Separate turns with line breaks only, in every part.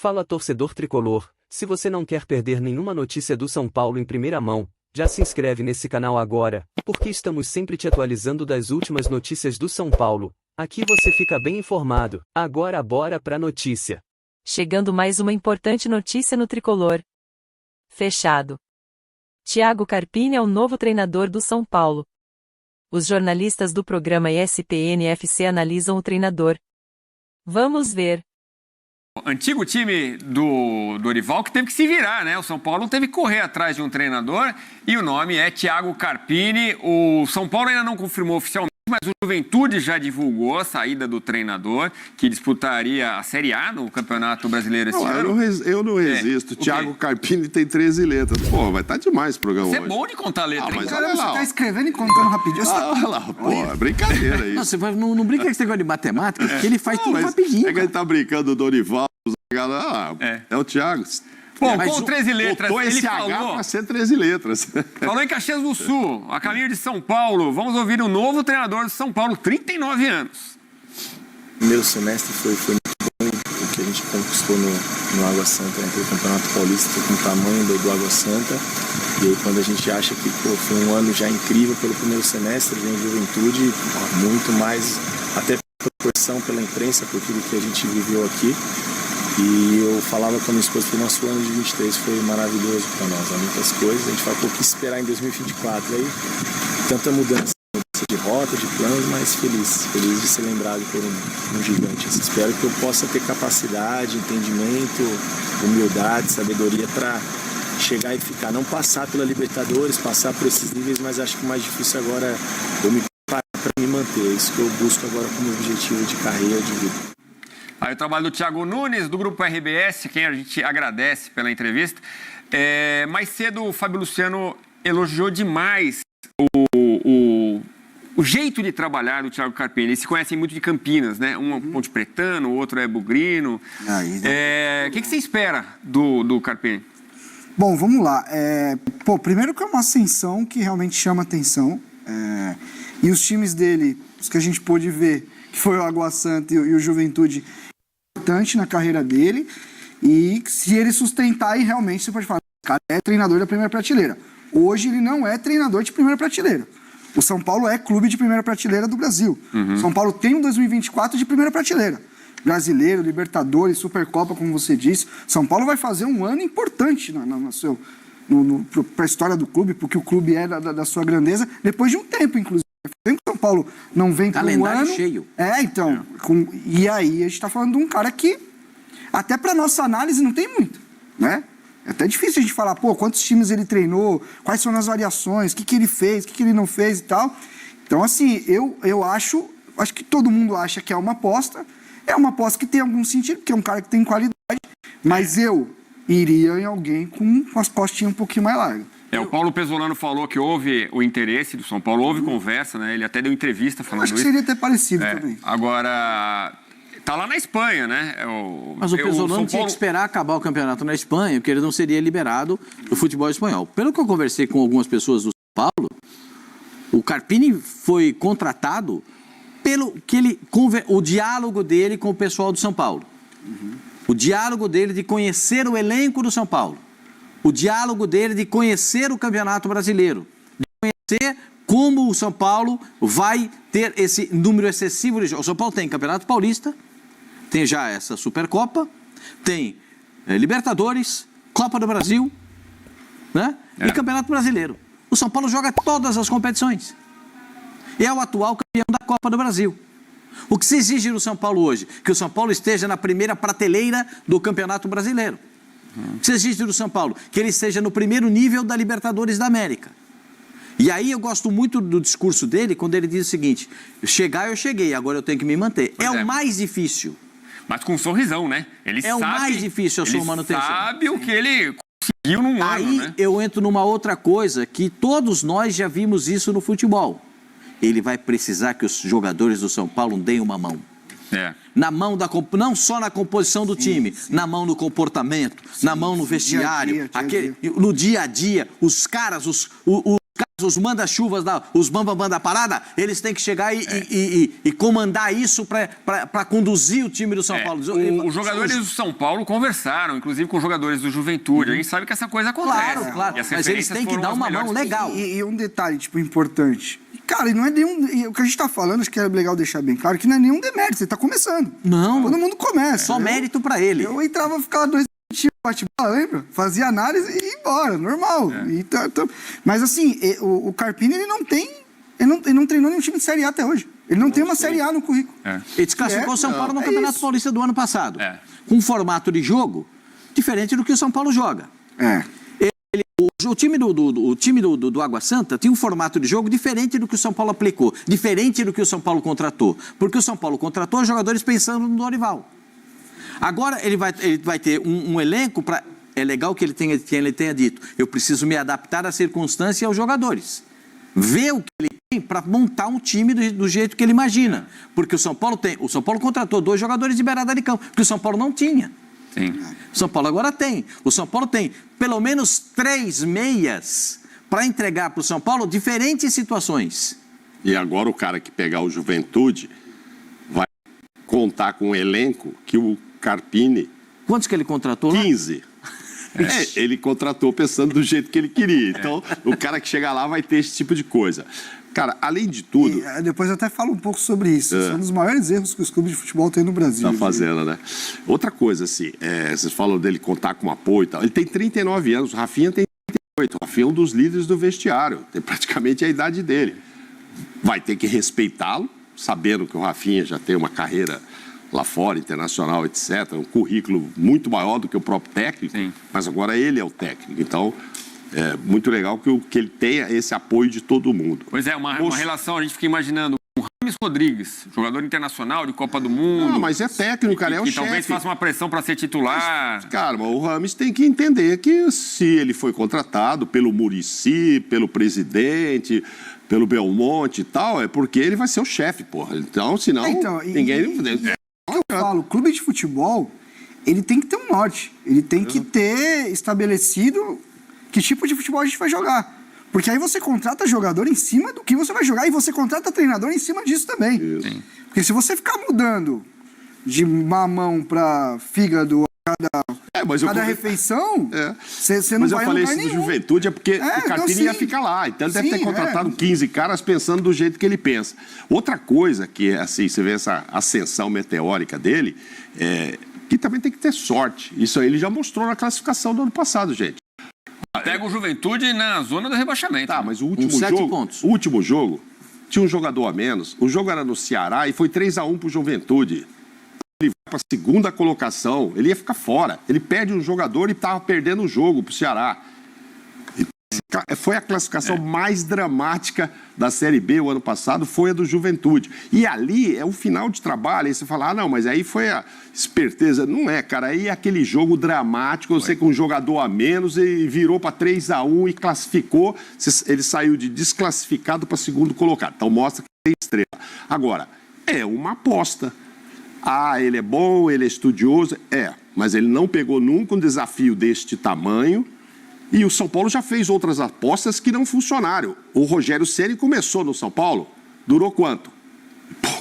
Fala torcedor tricolor, se você não quer perder nenhuma notícia do São Paulo em primeira mão, já se inscreve nesse canal agora, porque estamos sempre te atualizando das últimas notícias do São Paulo. Aqui você fica bem informado. Agora bora pra notícia.
Chegando mais uma importante notícia no tricolor. Fechado. Thiago Carpini é o novo treinador do São Paulo. Os jornalistas do programa ESPN FC analisam o treinador. Vamos ver.
Antigo time do Dorival que teve que se virar, né? O São Paulo teve que correr atrás de um treinador e o nome é Thiago Carpini. O São Paulo ainda não confirmou oficialmente, mas o Juventude já divulgou a saída do treinador que disputaria a Série A no Campeonato Brasileiro esse ano.
Eu não resisto. Thiago Carpini tem 13 letras. Pô, vai estar demais o programa
Você
hoje.
é bom de contar letra, hein?
Mas
Cara,
olha
você
lá,
tá escrevendo e contando rapidinho.
olha lá, pô, é brincadeira isso.
Não, não brinca com esse negócio de matemática, porque ele faz tudo rapidinho.
É que ele tá brincando do Dorival, é o Thiago.
Bom, com 13 letras,
Botou
ele
esse H
falou...
pra ser 13 letras.
Falou em Caxias do Sul, a caminho de São Paulo. Vamos ouvir o novo treinador do São Paulo, 39 anos.
O primeiro semestre foi muito bom, o que a gente conquistou no Água Santa, naquele Campeonato Paulista, com o tamanho do Água Santa. E aí quando a gente acha que foi um ano já incrível pelo primeiro semestre, vem Juventude, muito mais, até pela proporção, pela imprensa, por tudo que a gente viveu aqui. E eu falava com a minha esposa que o nosso ano de 23 foi maravilhoso para nós, há muitas coisas, a gente vai um pouco esperar em 2024, aí tanta mudança de rota, de planos, mas feliz de ser lembrado por um gigante. Espero que eu possa ter capacidade, entendimento, humildade, sabedoria para chegar e ficar, não passar pela Libertadores, passar por esses níveis, mas acho que o mais difícil agora é eu me preparar para me manter, é isso que eu busco agora como objetivo de carreira, de vida.
Aí o trabalho do Thiago Nunes, do Grupo RBS, quem a gente agradece pela entrevista. Mais cedo o Fábio Luciano elogiou demais o jeito de trabalhar do Thiago Carpini. Eles se conhecem muito de Campinas, né? Um é Ponte Pretano, o outro é Bugrino. O que você espera do Carpini?
Bom, vamos lá. Primeiro que é uma ascensão que realmente chama atenção. E os times dele, os que a gente pôde ver, que foi o Água Santa e o Juventude, importante na carreira dele. E se ele sustentar, aí realmente você pode falar, o cara é treinador da primeira prateleira. Hoje ele não é treinador de primeira prateleira. O São Paulo é clube de primeira prateleira do Brasil. São Paulo tem um 2024 de primeira prateleira. Brasileiro, Libertadores, Supercopa, como você disse. São Paulo vai fazer um ano importante para a história do clube, porque o clube é da sua grandeza, depois de um tempo, inclusive. São Paulo não vem por um ano.
Cheio.
E aí a gente está falando de um cara que, até para nossa análise, não tem muito, né? É até difícil a gente falar, quantos times ele treinou, quais são as variações, o que ele fez, o que ele não fez e tal. Então, assim, eu acho que todo mundo acha que é uma aposta que tem algum sentido, porque é um cara que tem qualidade, mas eu iria em alguém com as costinhas um pouquinho mais largas.
O Paulo Pesolano falou que houve o interesse do São Paulo, houve conversa, né? Ele até deu entrevista falando isso.
Acho que seria até parecido também.
Agora, tá lá na Espanha, né?
Mas o Pesolano tinha que esperar acabar o campeonato na Espanha, porque ele não seria liberado do futebol espanhol. Pelo que eu conversei com algumas pessoas do São Paulo, o Carpini foi contratado o diálogo dele com o pessoal do São Paulo. O diálogo dele de conhecer o elenco do São Paulo. O diálogo dele de conhecer o Campeonato Brasileiro, de conhecer como o São Paulo vai ter esse número excessivo de jogos. O São Paulo tem Campeonato Paulista, tem já essa Supercopa, tem Libertadores, Copa do Brasil, né? E Campeonato Brasileiro. O São Paulo joga todas as competições. É o atual campeão da Copa do Brasil. O que se exige no São Paulo hoje? Que o São Paulo esteja na primeira prateleira do Campeonato Brasileiro. O que se exige do São Paulo? Que ele esteja no primeiro nível da Libertadores da América. E aí eu gosto muito do discurso dele quando ele diz o seguinte: chegar eu cheguei, agora eu tenho que me manter. É o mais difícil.
Mas com um sorrisão, né? Ele sabe,
o mais difícil a sua manutenção.
Ele sabe o que ele conseguiu num ano,
aí
né?
Eu entro numa outra coisa que todos nós já vimos isso no futebol. Ele vai precisar que os jogadores do São Paulo deem uma mão. Na mão não só na composição do time, na mão no comportamento, na mão no vestiário, no dia a dia, os caras os manda-chuvas, os bambambam da parada, eles têm que chegar e comandar isso para conduzir o time do São Paulo.
Os jogadores do São Paulo conversaram, inclusive com os jogadores do Juventude. A gente sabe que essa coisa acontece.
Claro. Mas eles têm que dar uma mão legal.
E um detalhe, tipo, importante. Cara, e não é nenhum... O que a gente tá falando, acho que é legal deixar bem claro, que não é nenhum demérito, você tá começando.
Não.
Todo mundo começa.
Só mérito pra ele.
Eu entrava, ficava 2 bate-bola, lembra? Fazia análise e ia embora, normal. Mas assim, o Carpini, ele não treinou nenhum time de Série A até hoje. Ele não tem uma Série A no currículo.
Ele desclassificou o São Paulo no Campeonato Paulista do ano passado. Com um formato de jogo diferente do que o São Paulo joga. O time do Água Santa tinha um formato de jogo diferente do que o São Paulo aplicou, diferente do que o São Paulo contratou. Porque o São Paulo contratou jogadores pensando no Dorival. Agora ele vai ter um elenco para... É legal que ele tenha dito, eu preciso me adaptar à circunstância e aos jogadores. Ver o que ele tem para montar um time do jeito que ele imagina. Porque o São Paulo contratou 2 jogadores de beirada de campo, que o São Paulo não tinha.
Sim.
O São Paulo agora tem. O São Paulo tem pelo menos 3 meias para entregar para o São Paulo diferentes situações.
E agora o cara que pegar o Juventude vai contar com um elenco que o Carpini...
Quantos que ele contratou lá?
15. Ele contratou pensando do jeito que ele queria. Então, o cara que chegar lá vai ter esse tipo de coisa. Cara, além de tudo...
depois eu até falo um pouco sobre isso. Isso é um dos maiores erros que os clubes de futebol têm no Brasil.
Tá fazendo, né? Outra coisa, assim, vocês falam dele contar com apoio e tal. Ele tem 39 anos, o Rafinha tem 38. O Rafinha é um dos líderes do vestiário. Tem praticamente a idade dele. Vai ter que respeitá-lo, sabendo que o Rafinha já tem uma carreira lá fora, internacional, etc. Um currículo muito maior do que o próprio técnico. Sim. Mas agora ele é o técnico. Então... É muito legal que ele tenha esse apoio de todo mundo.
Pois é, uma relação, a gente fica imaginando o Rames Rodrigues, jogador internacional de Copa do Mundo.
Não, mas é técnico, cara, é o chefe.
E talvez faça uma pressão para ser titular.
Mas, cara, o Rames tem que entender que se ele foi contratado pelo Muricy, pelo presidente, pelo Belmonte e tal, é porque ele vai ser o chefe, porra. Então, senão, ninguém...
Eu falo, o clube de futebol, ele tem que ter um norte. Ele tem que ter estabelecido... que tipo de futebol a gente vai jogar. Porque aí você contrata jogador em cima do que você vai jogar e você contrata treinador em cima disso também.
Sim.
Porque se você ficar mudando de mamão para fígado cada refeição, você não vai lugar nenhum. Mas eu falei isso do Juventude
porque o Carpini ia ficar lá. Então ele deve ter contratado 15 caras pensando do jeito que ele pensa. Outra coisa que, assim, você vê essa ascensão meteórica dele, que também tem que ter sorte. Isso aí ele já mostrou na classificação do ano passado, gente.
Pega o Juventude na zona do rebaixamento.
Tá, mas o último jogo tinha um jogador a menos. O jogo era no Ceará e foi 3-1 pro Juventude. Ele vai para a 2ª colocação, ele ia ficar fora. Ele perde um jogador e estava perdendo o jogo pro Ceará. Foi a classificação mais dramática da Série B o ano passado, foi a do Juventude. E ali é o final de trabalho, aí você fala, não, mas aí foi a esperteza. Não é, cara, aí é aquele jogo dramático, você com um jogador a menos e virou para 3-1 e classificou, ele saiu de desclassificado para 2º colocado. Então mostra que tem estrela. Agora, é uma aposta. Ele é bom, ele é estudioso, mas ele não pegou nunca um desafio deste tamanho. E o São Paulo já fez outras apostas que não funcionaram. O Rogério Ceni começou no São Paulo, durou quanto?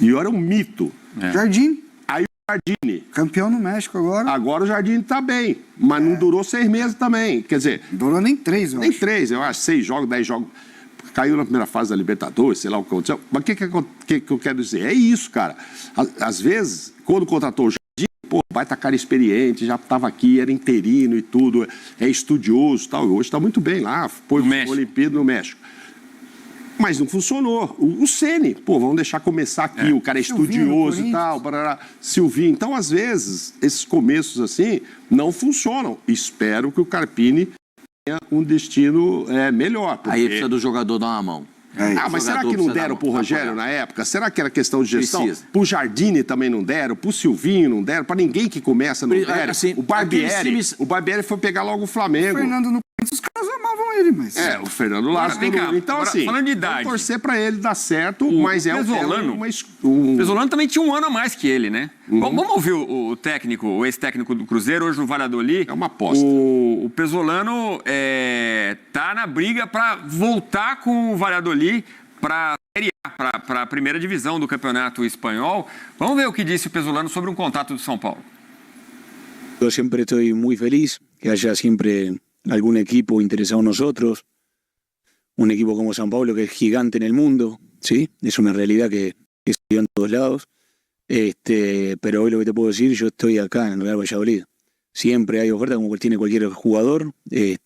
E era um mito.
Jardim.
Aí o Jardim.
Campeão no México agora.
Agora o Jardim tá bem, mas não durou 6 meses também. Quer dizer...
Durou nem 3, eu acho.
Nem 3, eu acho. 6 jogos, 10 jogos. Caiu na primeira fase da Libertadores, sei lá o que aconteceu. Mas o que eu quero dizer? É isso, cara. Às vezes, quando contratou o Jardim, vai estar cara experiente, já estava aqui, era interino e tudo, é estudioso e tal. Hoje está muito bem lá, foi Olimpíada no México. Mas não funcionou. O Ceni, vamos deixar começar aqui, o cara é estudioso e tal, Silvinho. Então, às vezes, esses começos assim não funcionam. Espero que o Carpini tenha um destino melhor.
Porque... Aí precisa do jogador dar uma mão.
Mas será que não deram pro Rogério na época? Será que era questão de gestão? Precisa. Pro Jardine também não deram, pro Silvinho não deram, pra ninguém que começa não deram. Assim, o Barbieri foi pegar logo o Flamengo.
O Fernando no Corinthians, os caras caras amavam ele, mas...
O Fernando Lázaro.
Vem cá,
Então,
agora,
assim,
falando de idade,
vamos torcer pra ele dar certo, mas
O Pesolano também tinha um ano a mais que ele, né? Vamos ouvir o técnico, o ex-técnico do Cruzeiro, hoje no Valladolid.
É uma aposta.
O Pesolano tá na briga para voltar com o Valladolid para a primeira divisão do Campeonato Espanhol. Vamos ver o que disse o Pesolano sobre um contato do São Paulo.
Yo siempre estoy muy feliz que haya siempre algún equipo interesado en nosotros, un equipo como San Pablo que es gigante en el mundo, ¿sí? Es una realidad que se dio en todos lados, pero hoy lo que te puedo decir, yo estoy acá en el Real Valladolid. Siempre hay oferta como tiene cualquier jugador, y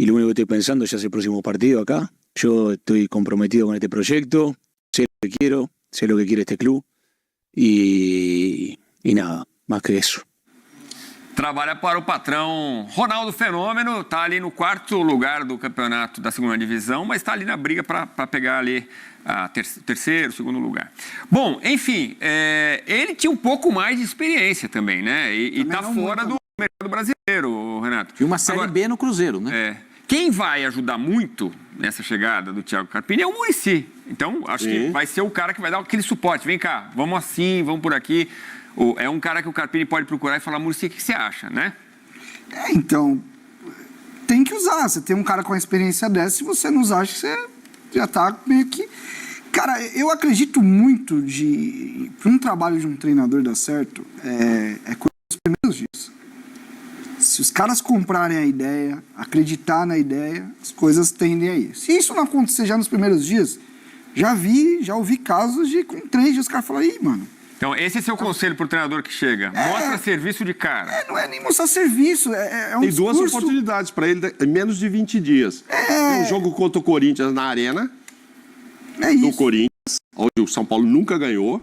lo único que estoy pensando ya es el próximo partido acá. Yo estoy comprometido con este proyecto, sé lo que quiero, sé lo que quiere este club, y nada, más que eso.
Trabalha para o patrão Ronaldo Fenômeno, está ali no 4º lugar do campeonato da 2ª divisão, mas está ali na briga para pegar ali a terceiro, 2º lugar. Bom, enfim, ele tinha um pouco mais de experiência também, né? E está fora do mercado brasileiro, Renato.
E uma Série B no Cruzeiro, né?
Quem vai ajudar muito nessa chegada do Thiago Carpini é o Muricy. Então, acho que vai ser o cara que vai dar aquele suporte. Vem cá, vamos assim, vamos por aqui. É um cara que o Carpini pode procurar e falar, Muricy, o que você acha, né?
Então, tem que usar. Você tem um cara com a experiência dessa, se você não usar, acho que você já tá meio que... Cara, eu acredito muito para um trabalho de um treinador dar certo, coisa dos primeiros dias. Se os caras comprarem a ideia, acreditar na ideia, as coisas tendem a ir. Se isso não acontecer já nos primeiros dias, já ouvi casos de com 3 dias os caras falam, ih, mano.
Então, esse é seu conselho para o treinador que chega. Mostra serviço de cara.
Não é nem mostrar serviço, um
Tem
discurso...
2 oportunidades para ele em menos de 20 dias. Tem um jogo contra o Corinthians na Arena, do Corinthians, onde o São Paulo nunca ganhou.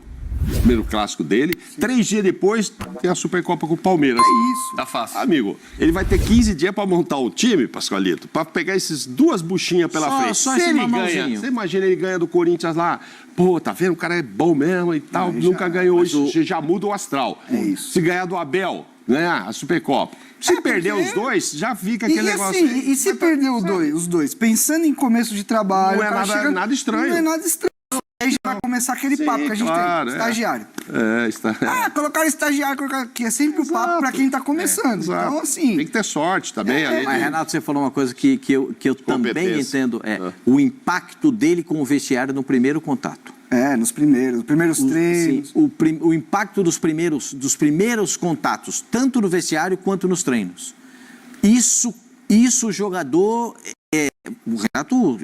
Primeiro clássico dele. 3 dias depois, tem a Supercopa com o Palmeiras.
Isso.
Tá fácil.
Amigo, ele vai ter 15 dias para montar o time, Pascoalito, para pegar esses 2 buchinhas pela frente.
Só
Se
esse
ele ganha,
mamãozinho.
você imagina ele ganha do Corinthians lá. Pô, tá vendo? O cara é bom mesmo e tal. Nunca ganhou isso. Já muda o astral.
Isso.
Se ganhar do Abel, ganhar a Supercopa. Se perder os 2, já fica aquele negócio.
Assim, e se perder os dois? Pensando em começo de trabalho...
Não é nada estranho.
Não é nada estranho. Aí já vai começar aquele papo que a gente tem, estagiário. Colocar estagiário, que é sempre o papo para quem está começando. Então, assim...
Tem que ter sorte também.
Mas, Renato, você falou uma coisa que eu também entendo, o impacto dele com o vestiário no primeiro contato.
Nos primeiros treinos.
Sim, o impacto dos primeiros contatos, tanto no vestiário quanto nos treinos. Isso o jogador... O Renato,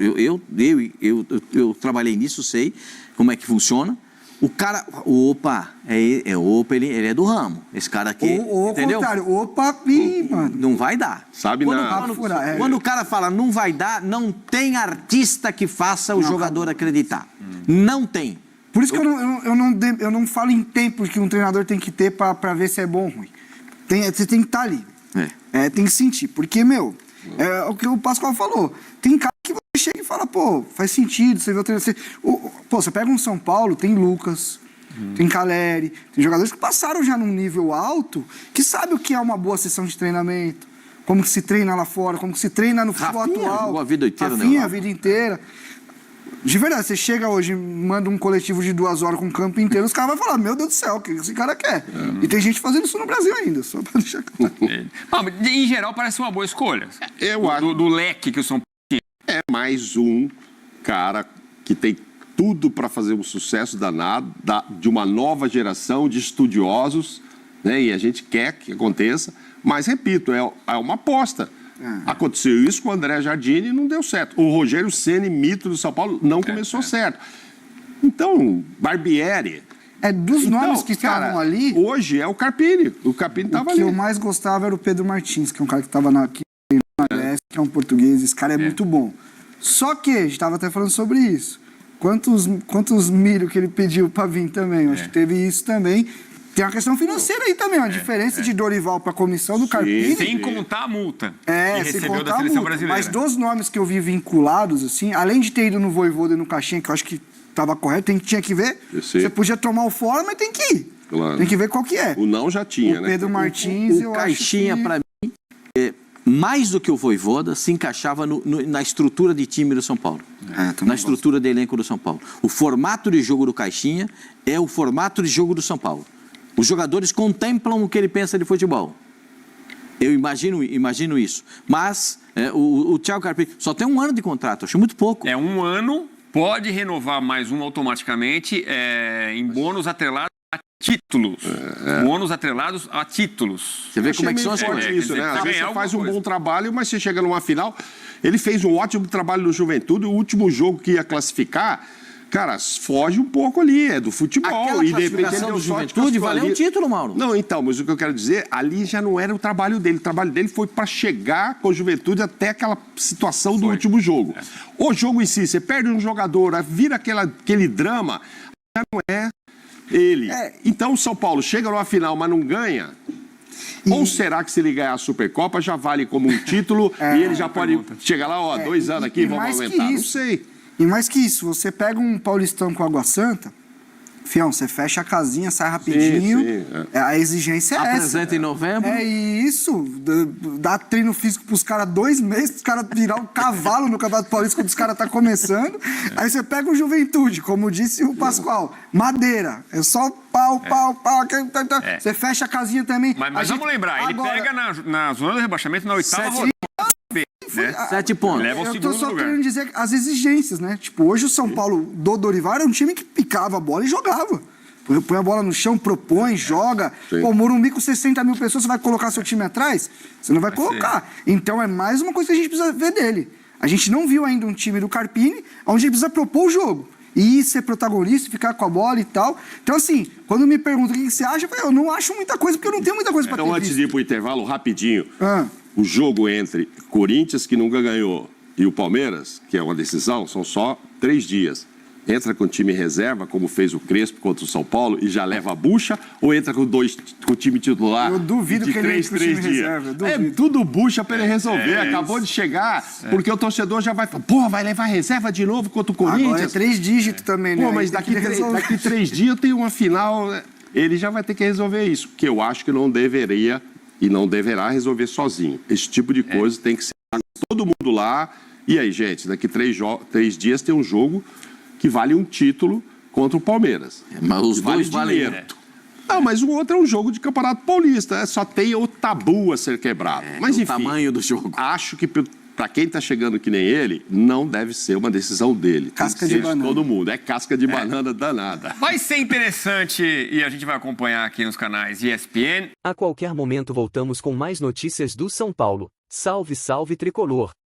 eu trabalhei nisso, sei como é que funciona. O cara, ele é do ramo. Esse cara aqui, entendeu?
Mano.
Não vai dar.
Sabe
quando o cara fala não vai dar, não tem artista que faça o jogador acreditar. Não tem.
Por isso que eu não falo em tempo que um treinador tem que ter para ver se é bom ou ruim. Você tem que estar ali. Tem que sentir. Porque, é o que o Pascoal falou. Tem cara que você chega e fala, pô, faz sentido, você vê o treinador. Você pega um São Paulo, tem Lucas, tem Caleri, tem jogadores que passaram já num nível alto, que sabe o que é uma boa sessão de treinamento, como que se treina lá fora, como que se treina no futebol atual.
A vida inteira,
Rafinha, a vida inteira. De verdade, você chega hoje, manda um coletivo de 2 horas com o campo inteiro, os caras vão falar, meu Deus do céu, o que esse cara quer? E tem gente fazendo isso no Brasil ainda, só pra deixar claro.
Em geral, parece uma boa escolha.
Eu acho.
Do leque que o São Paulo tinha.
É mais um cara que tem tudo para fazer um sucesso danado, de uma nova geração de estudiosos, né? E a gente quer que aconteça, mas, repito, é uma aposta. Aconteceu isso com o André Jardine e não deu certo. O Rogério Ceni, mito do São Paulo, não começou certo. Então, Barbieri...
dos nomes que estavam ali...
Hoje é o Carpini. O Carpini estava ali.
O que eu mais gostava era o Pedro Martins, que é um cara que estava aqui na Leste, que é um português. Esse cara é muito bom. Só que, a gente estava até falando sobre isso. Quantos milho que ele pediu para vir também? Eu acho que teve isso também. Tem uma questão financeira aí também, a diferença de Dorival para a comissão do Carpini.
Sem contar a multa que recebeu da seleção brasileira.
Mas dos nomes que eu vi vinculados, assim, além de ter ido no Vojvoda e no Caixinha, que eu acho que estava correto, tinha que ver. Você podia tomar o fora, mas tem que ir. Claro. Tem que ver qual que é.
O não já tinha,
né? O Pedro Martins, eu acho
Caixinha, para mim, mais do que o Vojvoda, se encaixava na estrutura de time do São Paulo. Na estrutura de elenco do São Paulo. O formato de jogo do Caixinha é o formato de jogo do São Paulo. Os jogadores contemplam o que ele pensa de futebol. Eu imagino isso. Mas o Thiago Carpini só tem 1 ano de contrato, acho muito pouco.
É 1 ano, pode renovar mais um automaticamente em bônus atrelados a títulos. Bônus atrelados a títulos.
Você vê como é que são as
coisas.
coisas.
Isso, né? Às vezes você faz um bom trabalho, mas você chega numa final. Ele fez um ótimo trabalho no Juventude. O último jogo que ia classificar, cara, foge um pouco ali, é do futebol.
Aquela
E de repente
classificação
ele
do
deu sorte,
Juventude
classificou
valeu um
ali.
título, Mauro.
Não, então, mas o que eu quero dizer, ali já não era o trabalho dele. O trabalho dele foi para chegar com a Juventude até aquela situação do último jogo. O jogo em si, você perde um jogador, vira aquele drama, já não é ele. Então o São Paulo chega numa final, mas não ganha. Ou será que se ele ganhar a Supercopa já vale como um título e ele já pode chegar lá, 2 anos aqui, vamos aumentar? Não sei.
E mais que isso, você pega um Paulistão com Água Santa, fião, você fecha a casinha, sai rapidinho. A exigência é essa.
Apresenta em novembro.
É isso. Dá treino físico pros caras 2 meses, os caras virar um cavalo no Campeonato Paulista quando os caras tá começando. Aí você pega o Juventude, como disse o Pascoal, madeira. É só pau. Você fecha a casinha também.
Mas vamos lembrar, ele pega na zona do rebaixamento na 8ª rodada.
7 pontos.
Leva o
Eu tô
segundo
só
lugar.
querendo dizer as exigências, né? Tipo, hoje o São Paulo do Dorival era um time que picava a bola e jogava. Põe a bola no chão, propõe, joga. Pô, Morumbi com 60 mil pessoas, você vai colocar seu time atrás? Você não vai colocar. Então é mais uma coisa que a gente precisa ver dele. A gente não viu ainda um time do Carpini onde ele precisa propor o jogo. E ser protagonista, ficar com a bola e tal. Então, assim, quando me perguntam o que você acha, eu não acho muita coisa, porque eu não tenho muita coisa pra ter
Então, antes
visto.
de ir pro intervalo, rapidinho, o jogo entre Corinthians, que nunca ganhou, e o Palmeiras, que é uma decisão, são só 3 dias. Entra com o time reserva, como fez o Crespo contra o São Paulo, e já leva a bucha, ou entra com o time titular?
Eu duvido
de
que ele entre com o time reserva, eu duvido.
Tudo bucha para ele resolver. Acabou de chegar, porque o torcedor já vai falar, pô, vai levar reserva de novo contra o Corinthians?
Agora é 3 dígitos também, né?
Pô, mas
Aí tem
daqui
que
3 dias eu tenho uma final, ele já vai ter que resolver isso, que eu acho que não deveria e não deverá resolver sozinho. Esse tipo de coisa tem que ser todo mundo lá. E aí, gente, daqui 3 dias tem um jogo que vale um título contra o Palmeiras.
Mas os dois valem.
Não, mas o outro é um jogo de Campeonato Paulista. Só tem o tabu a ser quebrado. Mas,
o
enfim,
tamanho do jogo.
Acho que para quem está chegando que nem ele, não deve ser uma decisão dele.
Casca
tem que
de
ser
banana.
todo mundo. É casca de banana danada.
Vai ser interessante e a gente vai acompanhar aqui nos canais ESPN.
A qualquer momento voltamos com mais notícias do São Paulo. Salve, salve tricolor!